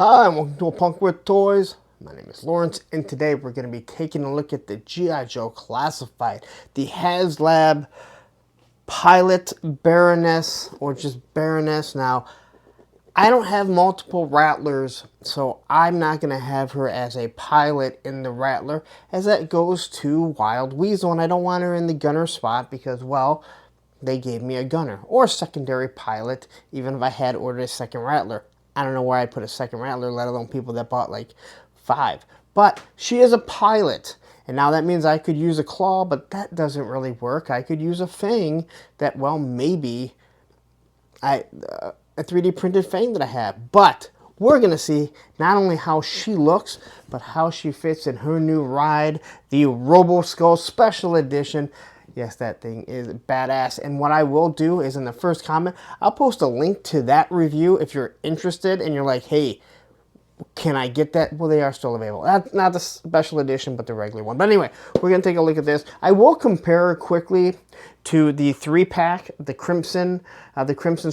Hi, and welcome to A Punk with Toys. My name is Lawrence, and today we're going to be taking a look at the G.I. Joe Classified, the Haslab Pilot Baroness, or just Baroness. Now, I don't have multiple Rattlers, so I'm not going to have her as a pilot in the Rattler, as that goes to Wild Weasel, and I don't want her in the gunner spot because, well, they gave me a gunner or a secondary pilot, even if I had ordered a second Rattler. I don't know where I'd put a second Rattler, let alone people that bought like 5. But she is a pilot. And now that means I could use a claw, but that doesn't really work. I could use a fang that, well, maybe a 3D printed fang that I have. But we're going to see not only how she looks, but how she fits in her new ride, the Robo Skull Special Edition. Yes, that thing is badass. And what I will do is in the first comment, I'll post a link to that review if you're interested and you're like, hey, can I get that? Well, they are still available. Not the special edition, but the regular one. But anyway, we're going to take a look at this. I will compare quickly to the 3-pack, the Crimson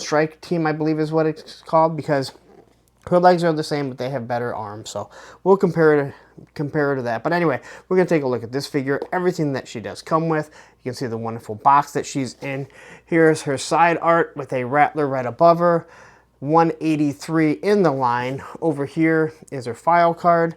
Strike Team, I believe is what it's called, because her legs are the same, but they have better arms. So we'll compare her to that. But anyway, we're going to take a look at this figure, everything that she does come with. You can see the wonderful box that she's in. Here's her side art with a Rattler right above her. 183 in the line. Over here is her file card.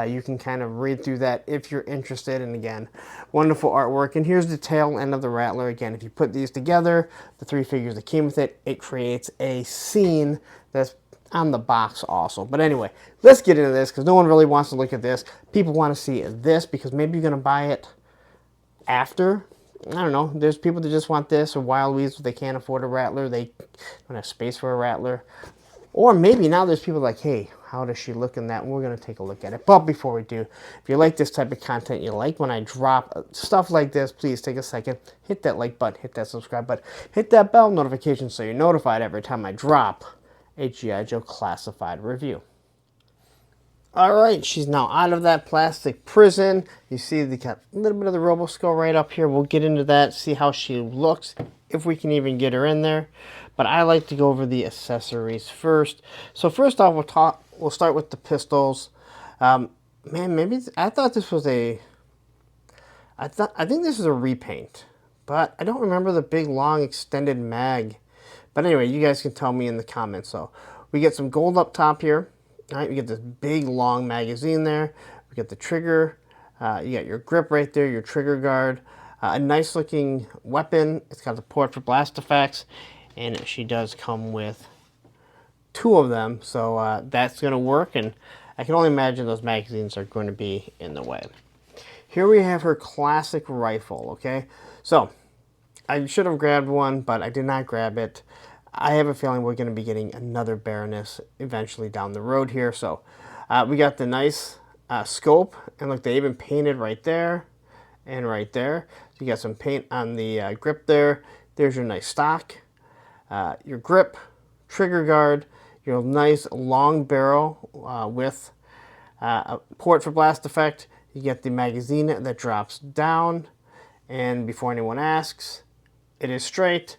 You can kind of read through that if you're interested. And again, wonderful artwork. And here's the tail end of the Rattler. Again, if you put these together, the 3 figures that came with it, it creates a scene that's on the box also. But anyway, let's get into this because no one really wants to look at this. People want to see this because maybe you're going to buy it after. I don't know. There's people that just want this, or Wild Weasel. They can't afford a Rattler. They don't have space for a Rattler. Or maybe now there's people like, hey, how does she look in that? And we're going to take a look at it. But before we do, if you like this type of content, you like when I drop stuff like this, please take a second, hit that like button, hit that subscribe button, hit that bell notification so you're notified every time I drop a G.I. Joe Classified review. Alright, she's now out of that plastic prison. You see they got a little bit of the Robo Skull right up here. We'll get into that, see how she looks, if we can even get her in there. But I like to go over the accessories first. So first off, we'll start with the pistols. Man, maybe I thought this was I think this is a repaint, but I don't remember the big long extended mag. But anyway, you guys can tell me in the comments. So we get some gold up top here. All right, we get this big long magazine there. We get the trigger. You got your grip right there, your trigger guard. A nice looking weapon. It's got the port for blast effects. And she does come with 2 of them. So that's going to work. And I can only imagine those magazines are going to be in the way. Here we have her classic rifle, okay? So I should have grabbed one, but I did not grab it. I have a feeling we're going to be getting another Baroness eventually down the road here. So we got the nice scope, and look, they even painted right there and right there. So you got some paint on the grip there. There's your nice stock, your grip, trigger guard, your nice long barrel with a port for blast effect. You get the magazine that drops down, and before anyone asks, it is straight.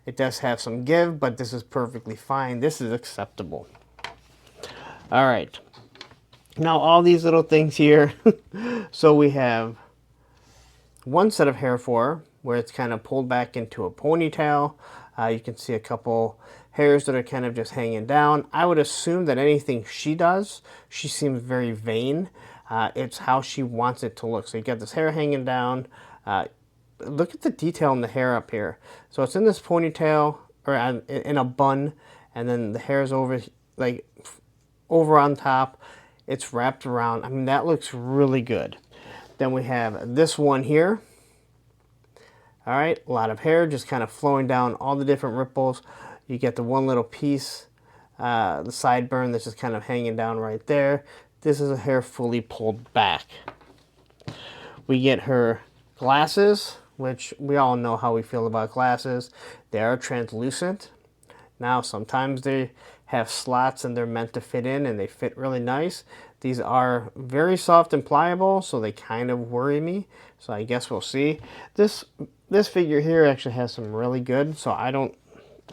It does have some give, but this is perfectly fine. This is acceptable. All right. Now, all these little things here. So we have one set of hair for her, where it's kind of pulled back into a ponytail. You can see a couple hairs that are kind of just hanging down. I would assume that anything she does, she seems very vain. It's how she wants it to look. So you got this hair hanging down. Look at the detail in the hair up here. So it's in this ponytail, or in a bun, and then the hair's over on top. It's wrapped around. I mean, that looks really good. Then we have this one here. All right, a lot of hair just kind of flowing down all the different ripples. You get the one little piece, the sideburn that's just kind of hanging down right there. This is a hair fully pulled back. We get her glasses, which we all know how we feel about glasses. They are translucent. Now, sometimes they have slots and they're meant to fit in and they fit really nice. These are very soft and pliable, so they kind of worry me. So I guess we'll see. This figure here actually has some really good, so I don't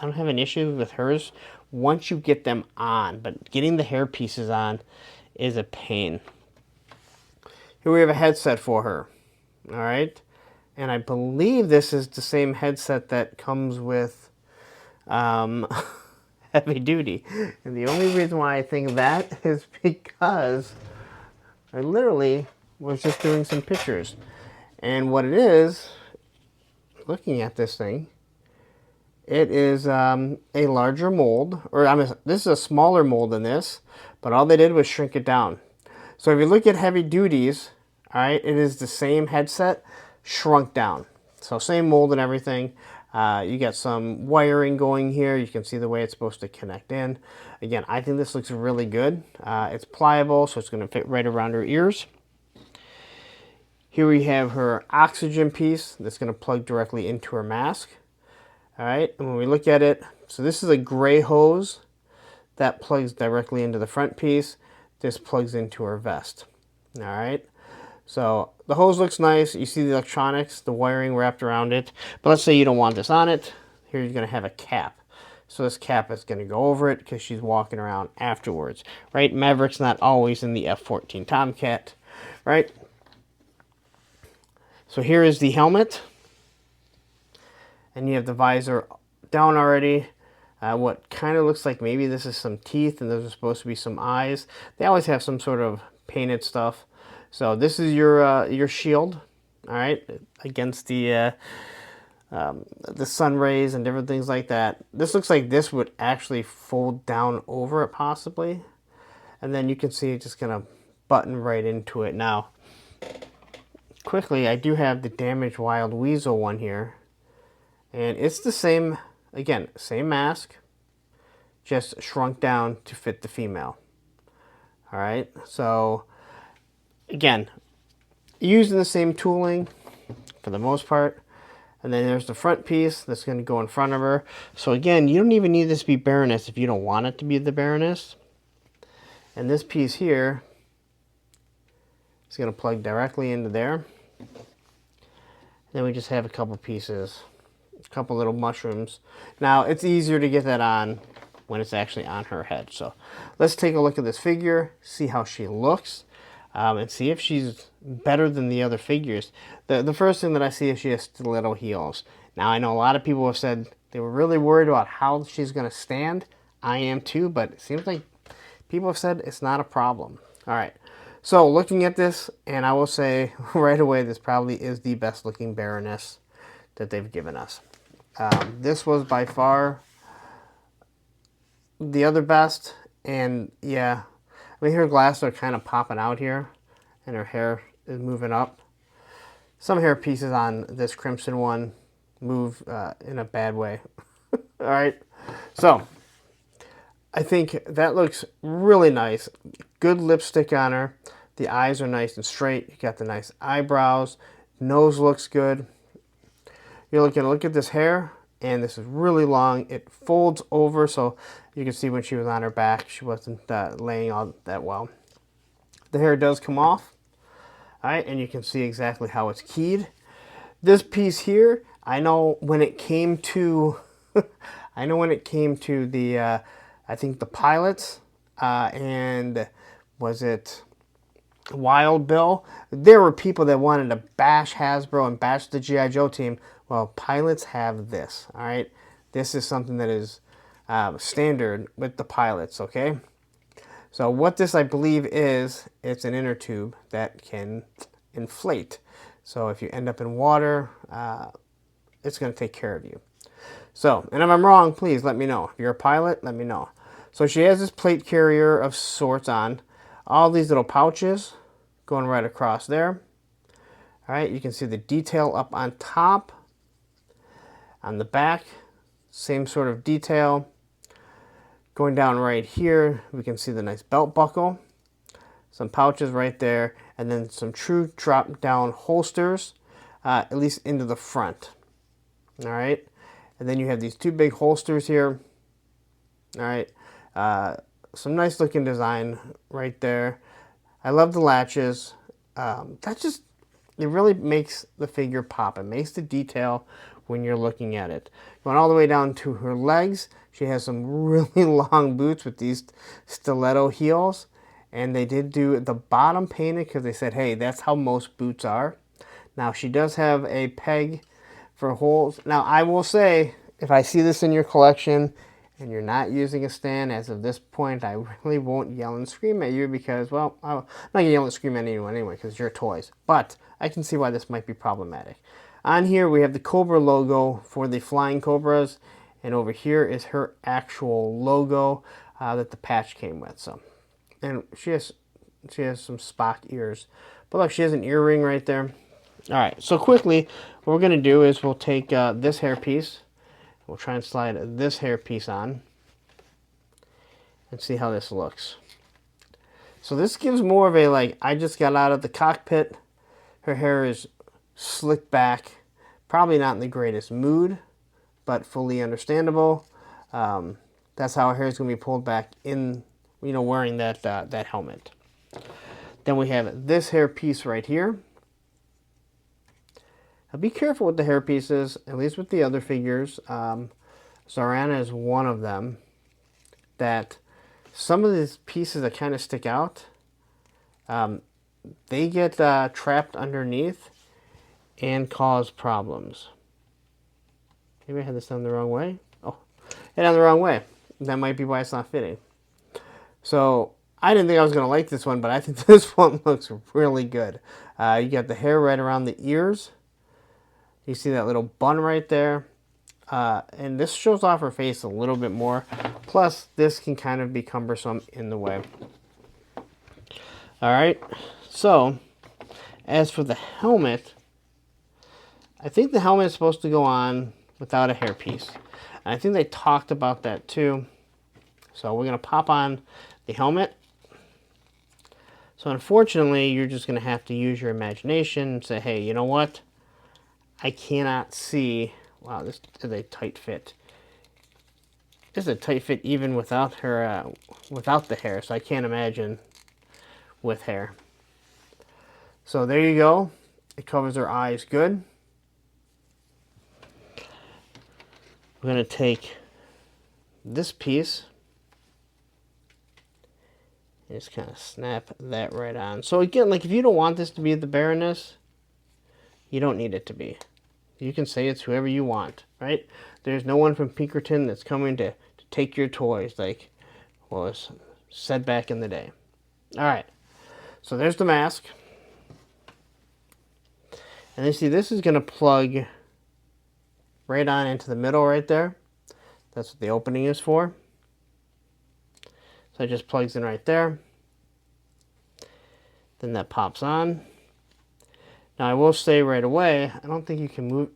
have an issue with hers once you get them on, but getting the hair pieces on is a pain. Here we have a headset for her. All right. And I believe this is the same headset that comes with Heavy Duty. And the only reason why I think that is because I literally was just doing some pictures. And what it is, looking at this thing, it is a larger mold, or this is a smaller mold than this, but all they did was shrink it down. So if you look at Heavy Duties, all right, it is the same headset, shrunk down. So same mold and everything. You got some wiring going here. You can see the way it's supposed to connect in. Again, I think this looks really good. It's pliable, so it's going to fit right around her ears. Here we have her oxygen piece that's going to plug directly into her mask. All right, and when we look at it, so this is a gray hose that plugs directly into the front piece. This plugs into her vest. All right, so the hose looks nice. You see the electronics, the wiring wrapped around it. But let's say you don't want this on it. Here you're going to have a cap. So this cap is going to go over it because she's walking around afterwards, right? Maverick's not always in the F-14 Tomcat, right? So here is the helmet. And you have the visor down already. What kind of looks like maybe this is some teeth and those are supposed to be some eyes. They always have some sort of painted stuff. So this is your shield, all right, against the sun rays and different things like that. This looks like this would actually fold down over it possibly. And then you can see it just gonna button right into it. Now, quickly, I do have the Damaged Wild Weasel one here. And it's the same, again, same mask, just shrunk down to fit the female. All right, so again, using the same tooling for the most part. And then there's the front piece that's going to go in front of her. So again, you don't even need this to be Baroness if you don't want it to be the Baroness. And this piece here is going to plug directly into there. Then we just have a couple pieces. A couple little mushrooms. Now, it's easier to get that on when it's actually on her head. So let's take a look at this figure, see how she looks, and see if she's better than the other figures. The first thing that I see is she has stiletto heels. Now, I know a lot of people have said they were really worried about how she's going to stand. I am too, but it seems like people have said it's not a problem. All right. So looking at this, and I will say right away, this probably is the best looking Baroness that they've given us. This was by far the other best, and yeah, I mean her glasses are kind of popping out here, and her hair is moving up. Some hair pieces on this crimson one move in a bad way. All right, so I think that looks really nice. Good lipstick on her. The eyes are nice and straight. You got the nice eyebrows. Nose looks good. You're looking to look at this hair, and this is really long. It folds over, so you can see when she was on her back, she wasn't laying all that well. The hair does come off, all right, and you can see exactly how it's keyed. This piece here, I know when it came to, the, I think the pilots, and was it Wild Bill? There were people that wanted to bash Hasbro and bash the G.I. Joe team. Well, pilots have this, all right? This is something that is standard with the pilots, okay? So what this, I believe, is, it's an inner tube that can inflate. So if you end up in water, it's going to take care of you. So, and if I'm wrong, please let me know. If you're a pilot, let me know. So she has this plate carrier of sorts on. All these little pouches going right across there. All right, you can see the detail up on top. On the back, same sort of detail. Going down right here, we can see the nice belt buckle. Some pouches right there, and then some true drop-down holsters, at least into the front. All right, and then you have these two big holsters here. All right, some nice looking design right there. I love the latches. It really makes the figure pop. It makes the detail when you're looking at it. Going all the way down to her legs, she has some really long boots with these stiletto heels. And they did do the bottom painted because they said, hey, that's how most boots are. Now, she does have a peg for holes. Now, I will say, if I see this in your collection and you're not using a stand, as of this point, I really won't yell and scream at you because, well, I'm not going to yell and scream at anyone anyway because it's your toys. But I can see why this might be problematic. On here, we have the Cobra logo for the Flying Cobras. And over here is her actual logo that the patch came with. So, and she has some Spock ears. But look, she has an earring right there. All right, so quickly, what we're going to do is we'll take this hairpiece. We'll try and slide this hairpiece on and see how this looks. So this gives more of a, like, I just got out of the cockpit. Her hair is slicked back. Probably not in the greatest mood, but fully understandable. That's how her hair is going to be pulled back in, you know, wearing that, that helmet. Then we have this hairpiece right here. Now be careful with the hair pieces, at least with the other figures. Zarana is one of them. That some of these pieces that kind of stick out, they get trapped underneath and cause problems. Maybe I had this done the wrong way. Oh, it done the wrong way. That might be why it's not fitting. So I didn't think I was going to like this one, but I think this one looks really good. You got the hair right around the ears. You see that little bun right there. And this shows off her face a little bit more. Plus, this can kind of be cumbersome in the way. Alright, so, as for the helmet, I think the helmet is supposed to go on without a hairpiece. And I think they talked about that too. So we're going to pop on the helmet. So unfortunately, you're just going to have to use your imagination and say, hey, you know what? I cannot see. Wow, this is a tight fit. This is a tight fit even without her, without the hair. So I can't imagine with hair. So there you go. It covers her eyes good. We're going to take this piece and just kind of snap that right on. So again, like if you don't want this to be the Baroness, you don't need it to be. You can say it's whoever you want, right? There's no one from Pinkerton that's coming to take your toys like was said back in the day. All right, so there's the mask. And then see, this is going to plug right on into the middle right there. That's what the opening is for. So it just plugs in right there. Then that pops on. Now I will say right away, I don't think you can move.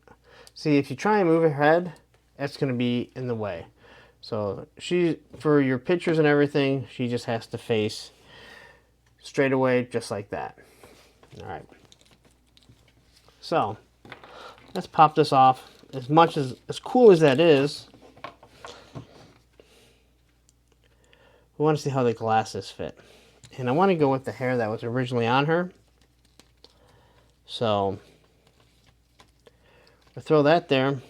See, if you try and move her head, that's going to be in the way. So she, for your pictures and everything, she just has to face straight away, just like that. All right. So let's pop this off. As cool as that is, we want to see how the glasses fit. And I want to go with the hair that was originally on her. So we'll throw that there.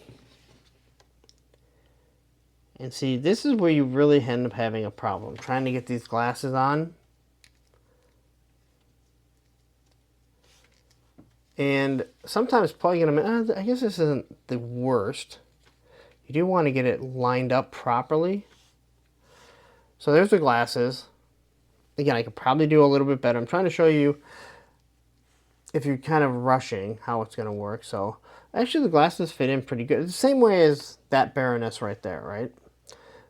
And see, this is where you really end up having a problem. Trying to get these glasses on. And sometimes plugging them in, I guess this isn't the worst. You do want to get it lined up properly. So there's the glasses. Again, I could probably do a little bit better. I'm trying to show you, if you're kind of rushing, how it's going to work. So actually the glasses fit in pretty good. It's the same way as that Baroness right there, right?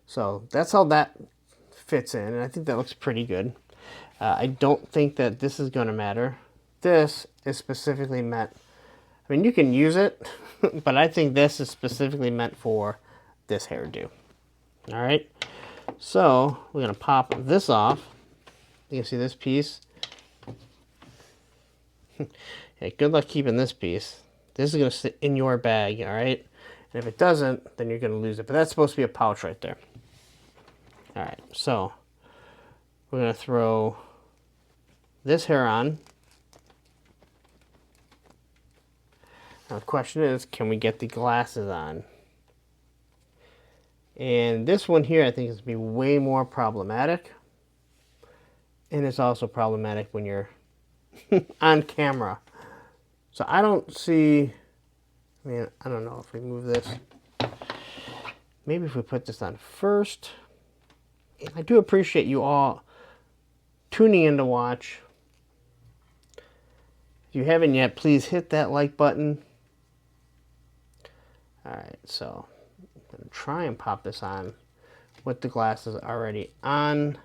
So that's how that fits in. And I think that looks pretty good. I don't think that this is going to matter. This is specifically meant, I mean, you can use it, but I think this is specifically meant for this hairdo. All right. So we're going to pop this off. You can see this piece. Hey, good luck keeping this piece. This is going to sit in your bag, all right? And if it doesn't, then you're going to lose it. But that's supposed to be a pouch right there. All right, so we're going to throw this hair on. Now the question is, can we get the glasses on? And this one here I think is going to be way more problematic. And it's also problematic when you're on camera. So I don't see, I mean, I don't know if we move this. Maybe if we put this on first. And I do appreciate you all tuning in to watch. If you haven't yet, please hit that like button. Alright, so I'm going to try and pop this on with the glasses already on.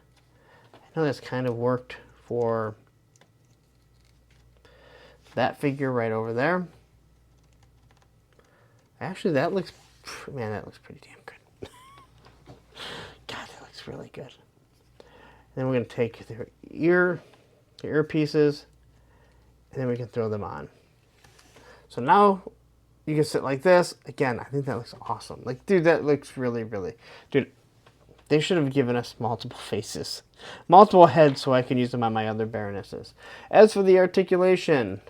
I know that's kind of worked for that figure right over there. Actually, that looks, man, that looks pretty damn good. God, that looks really good. Then we're going to take their earpieces, and then we can throw them on. So now you can sit like this. Again, I think that looks awesome. Like, dude, that looks really, really, dude. They should have given us multiple faces, multiple heads, so I can use them on my other Baronesses. As for the articulation,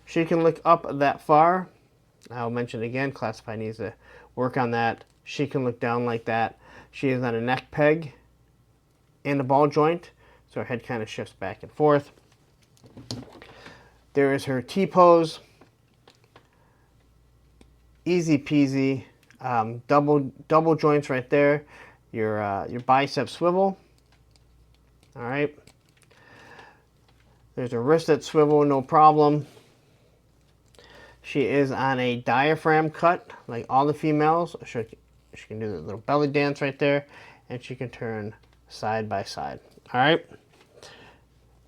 she can look up that far. I'll mention again, Classified needs to work on that. She can look down like that. She is on a neck peg and a ball joint, so her head kind of shifts back and forth. There is her T-pose. Easy peasy. Double joints right there. Your bicep swivel. All right. There's a wristed swivel, no problem. She is on a diaphragm cut, like all the females. She can do the little belly dance right there, and she can turn side by side. All right.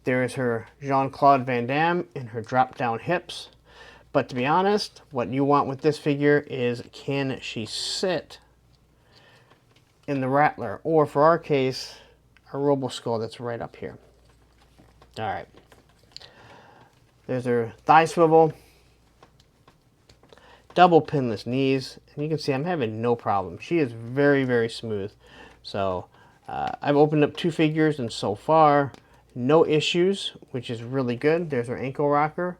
There is her Jean-Claude Van Damme and her drop-down hips. But to be honest, what you want with this figure is, can she sit in the Rattler, or for our case, a Robo Skull that's right up here. All right. There's her thigh swivel, double pinless knees, and you can see I'm having no problem. She is very, very smooth. So I've opened up 2 figures, and so far, no issues, which is really good. There's her ankle rocker,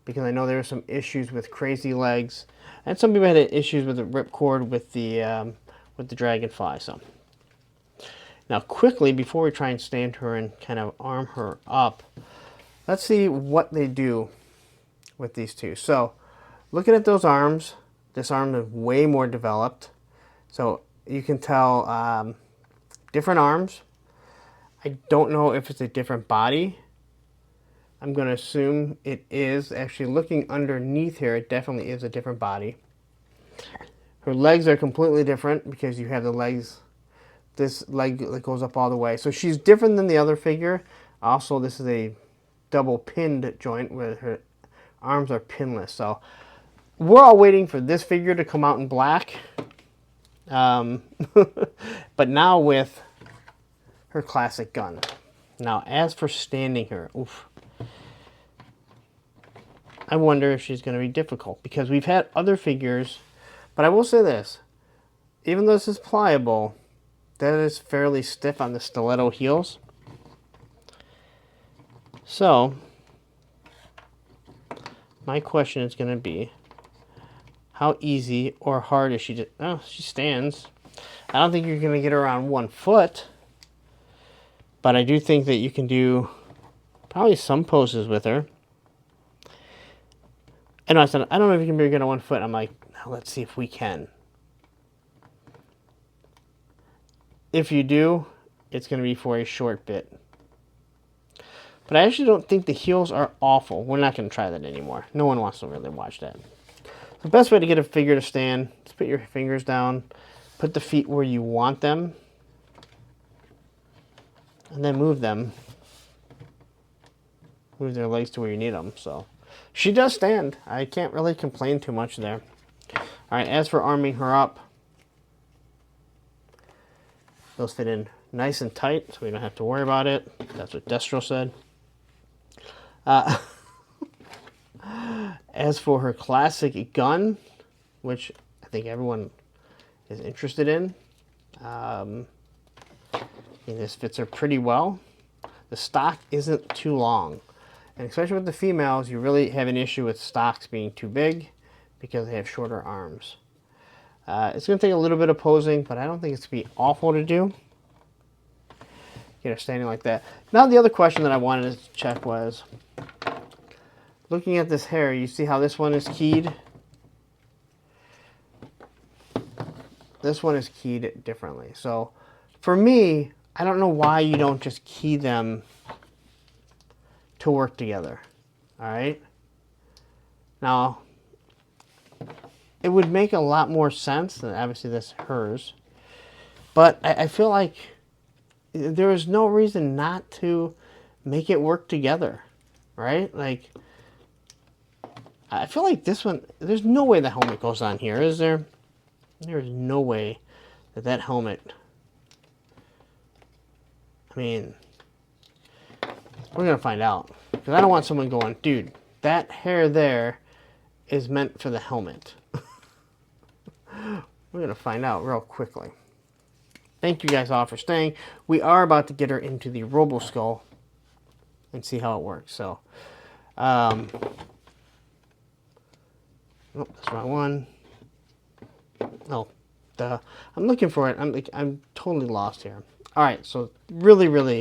because I know there were some issues with crazy legs, and some people had issues with the ripcord with the Dragonfly. So now quickly, before we try and stand her and kind of arm her up, let's see what they do with these two. So looking at those arms, this arm is way more developed. So you can tell different arms. I don't know if it's a different body. I'm going to assume it is. Actually, looking underneath here, it definitely is a different body. Her legs are completely different because you have the legs, this leg that goes up all the way. So she's different than the other figure. Also, this is a double pinned joint where her arms are pinless. So we're all waiting for this figure to come out in black. But now with her classic gun. Now, as for standing her, oof. I wonder if she's going to be difficult, because we've had other figures, but I will say this, even though this is pliable, that is fairly stiff on the stiletto heels. So, my question is going to be, how easy or hard is she to, oh, she stands. I don't think you're going to get her on 1 foot, but I do think that you can do probably some poses with her. And I said, I don't know if you can be good on 1 foot. I'm like, now let's see if we can. If you do, it's going to be for a short bit. But I actually don't think the heels are awful. We're not going to try that anymore. No one wants to really watch that. The best way to get a figure to stand is put your fingers down, put the feet where you want them, and then move them. Move their legs to where you need them. So she does stand. I can't really complain too much there. All right, as for arming her up, those fit in nice and tight, so we don't have to worry about it. That's what Destro said. As for her classic gun, which I think everyone is interested in, this fits her pretty well. The stock isn't too long. And especially with the females, you really have an issue with stocks being too big, because they have shorter arms. It's going to take a little bit of posing, but I don't think it's going to be awful to do. Get her standing like that. Now the other question that I wanted to check was, looking at this hair, you see how this one is keyed? This one is keyed differently. So for me, I don't know why you don't just key them to work together. All right. Now, it would make a lot more sense, and obviously that's hers, but I feel like there is no reason not to make it work together, right? Like, I feel like this one, there's no way the helmet goes on here, is there? There's no way that that helmet, I mean, we're going to find out. Because I don't want someone going, dude, that hair there is meant for the helmet. We're going to find out real quickly. Thank you guys all for staying. We are about to get her into the Robo Skull and see how it works. So, oh, that's the wrong one. Oh, I'm looking for it. I'm totally lost here. All right, so really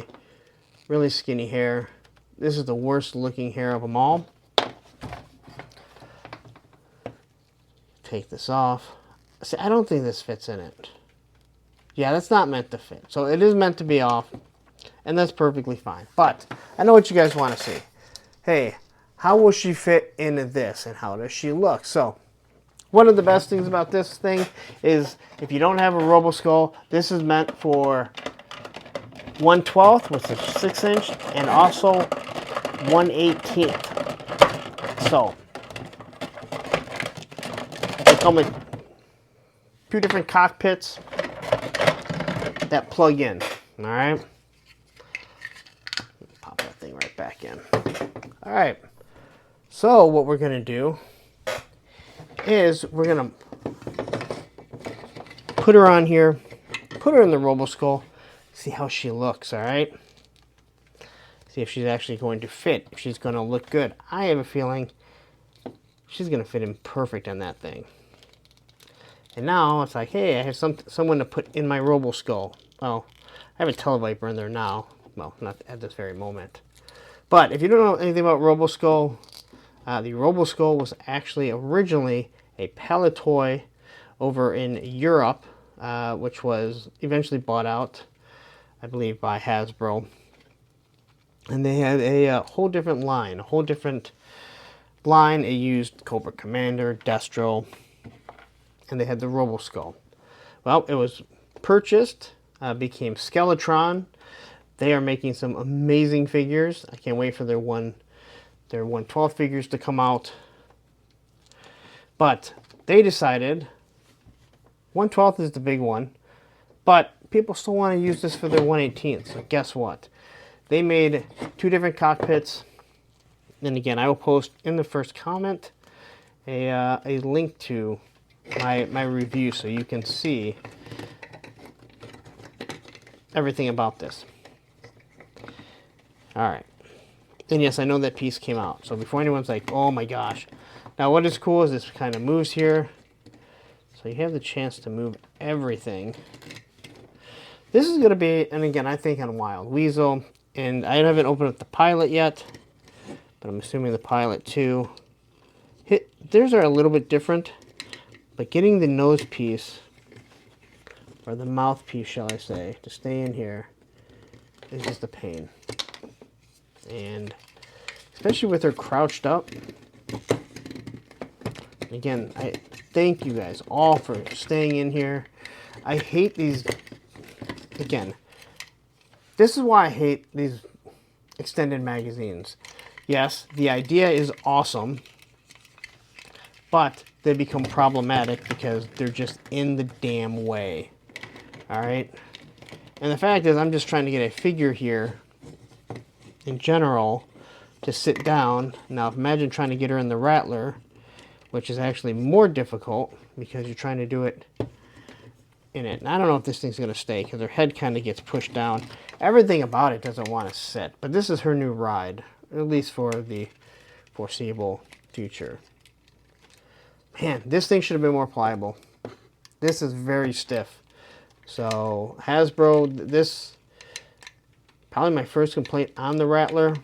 skinny hair. This is the worst looking hair of them all. Take this off. See, I don't think this fits in it. Yeah, that's not meant to fit. So it is meant to be off, and that's perfectly fine. But I know what you guys want to see. Hey, how will she fit into this, and how does she look? So one of the best things about this thing is if you don't have a Robo Skull, this is meant for 1/12, which is 6-inch, and also 1/18. So they come with 2 different cockpits that plug in. All right, pop that thing right back in. All right, so what we're gonna do is we're gonna put her on here, put her in the Robo Skull, see how she looks. All right, see if she's actually going to fit, if she's going to look good. I have a feeling she's going to fit in perfect on that thing. And now it's like, hey, I have someone to put in my Robo Skull. Well, I have a Televiper in there now. Well, not at this very moment. But if you don't know anything about Robo Skull, the Robo Skull was actually originally a pallet toy over in Europe, which was eventually bought out, I believe, by Hasbro. And they had a whole different line, It used Cobra Commander, Destro, and they had the Robo Skull. Well, it was purchased, became Skeletron. They are making some amazing figures. I can't wait for their 1/12 figures to come out. But they decided 1/12 is the big one, but people still want to use this for their 1/18. So guess what? They made 2 different cockpits. And again, I will post in the first comment a link to my review so you can see everything about this. All right. And yes, I know that piece came out. So before anyone's like, oh my gosh. Now what is cool is this kind of moves here. So you have the chance to move everything. This is going to be, and again, I think on Wild Weasel. And I haven't opened up the pilot yet. But I'm assuming the pilot too. Theirs are a little bit different. But getting the nose piece, or the mouthpiece, shall I say, to stay in here is just a pain. And especially with her crouched up. Again, I thank you guys all for staying in here. I hate these. Again, this is why I hate these extended magazines. Yes, the idea is awesome, but they become problematic because they're just in the damn way. All right? And the fact is, I'm just trying to get a figure here in general to sit down. Now, imagine trying to get her in the Rattler, which is actually more difficult because you're trying to do it in it. And I don't know if this thing's going to stay because her head kind of gets pushed down. Everything about it doesn't want to sit, but this is her new ride, at least for the foreseeable future. Man, this thing should have been more pliable. This is very stiff. So Hasbro, this probably my first complaint on the Rattler,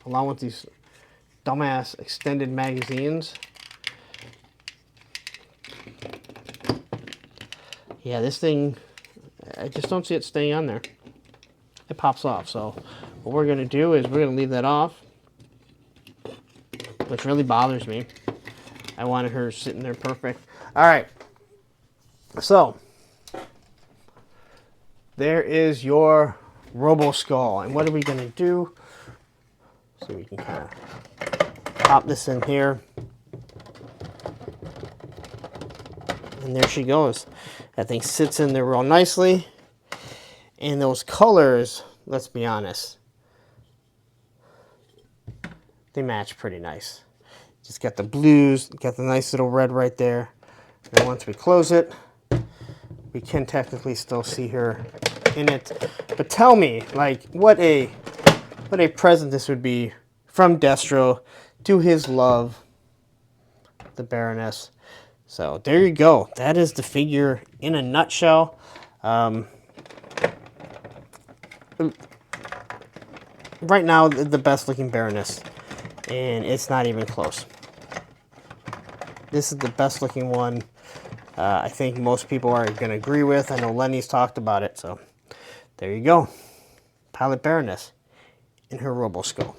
along with these dumbass extended magazines. Yeah, this thing, I just don't see it staying on there. It pops off. So what we're going to do is we're going to leave that off, which really bothers me. I wanted her sitting there perfect. All right. So there is your Robo Skull. And what are we going to do? So we can kind of pop this in here. And there she goes. That thing sits in there real nicely. And those colors, let's be honest, they match pretty nice. Just got the blues, got the nice little red right there. And once we close it, we can technically still see her in it. But tell me, like, what a present this would be from Destro to his love, the Baroness. So there you go. That is the figure in a nutshell. Right now, the best looking Baroness, and it's not even close. This is the best looking one. I think most people are going to agree with. I know Lenny's talked about it, so there you go. Pilot Baroness in her Robo Skull.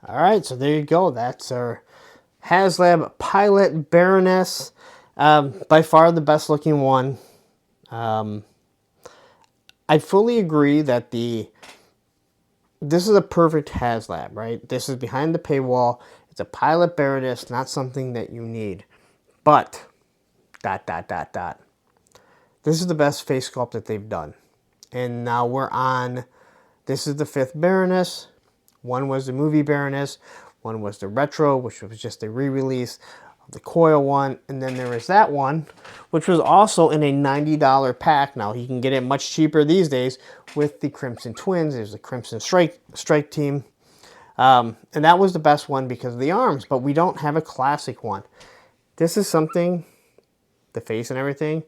All right, so there you go. That's our Haslab Pilot Baroness. By far the best looking one. I fully agree that this is a perfect Haslab, right? This is behind the paywall. It's a Pilot Baroness, not something that you need. But, ... This is the best face sculpt that they've done. And now we're on, this is the 5th Baroness. One was the movie Baroness. One was the retro, which was just a re-release of the coil one. And then there is that one, which was also in a $90 pack. Now, you can get it much cheaper these days with the Crimson Twins. There's the Crimson Strike Team. And that was the best one because of the arms. But we don't have a classic one. This is something, the face and everything,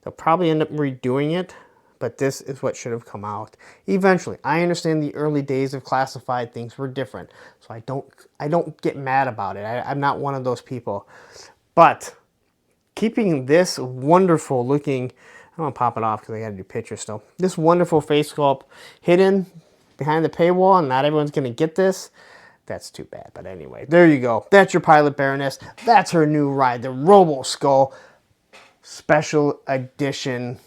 they'll probably end up redoing it. But this is what should have come out eventually. I understand the early days of classified things were different, so I don't get mad about it. I'm not one of those people. But keeping this wonderful looking, I'm gonna pop it off because I gotta do pictures still. This wonderful face sculpt hidden behind the paywall, and not everyone's gonna get this. That's too bad. But anyway, there you go. That's your Pilot Baroness. That's her new ride, the Robo Skull Special Edition.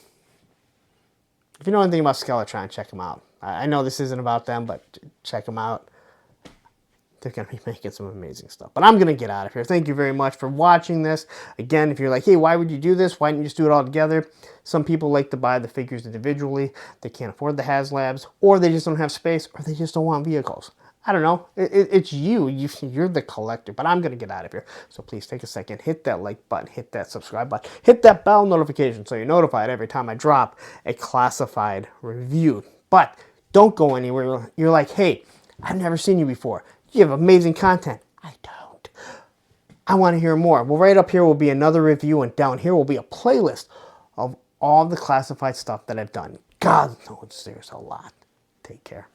If you know anything about Skeletron, check them out. I know this isn't about them, but check them out. They're going to be making some amazing stuff. But I'm going to get out of here. Thank you very much for watching this. Again, if you're like, hey, why would you do this? Why didn't you just do it all together? Some people like to buy the figures individually. They can't afford the Haslabs, or they just don't have space, or they just don't want vehicles. I don't know. It's you. You're the collector. But I'm going to get out of here. So please take a second. Hit that like button. Hit that subscribe button. Hit that bell notification so you're notified every time I drop a classified review. But don't go anywhere. You're like, hey, I've never seen you before. You have amazing content. I don't. I want to hear more. Well, right up here will be another review, and down here will be a playlist of all the classified stuff that I've done. God knows there's a lot. Take care.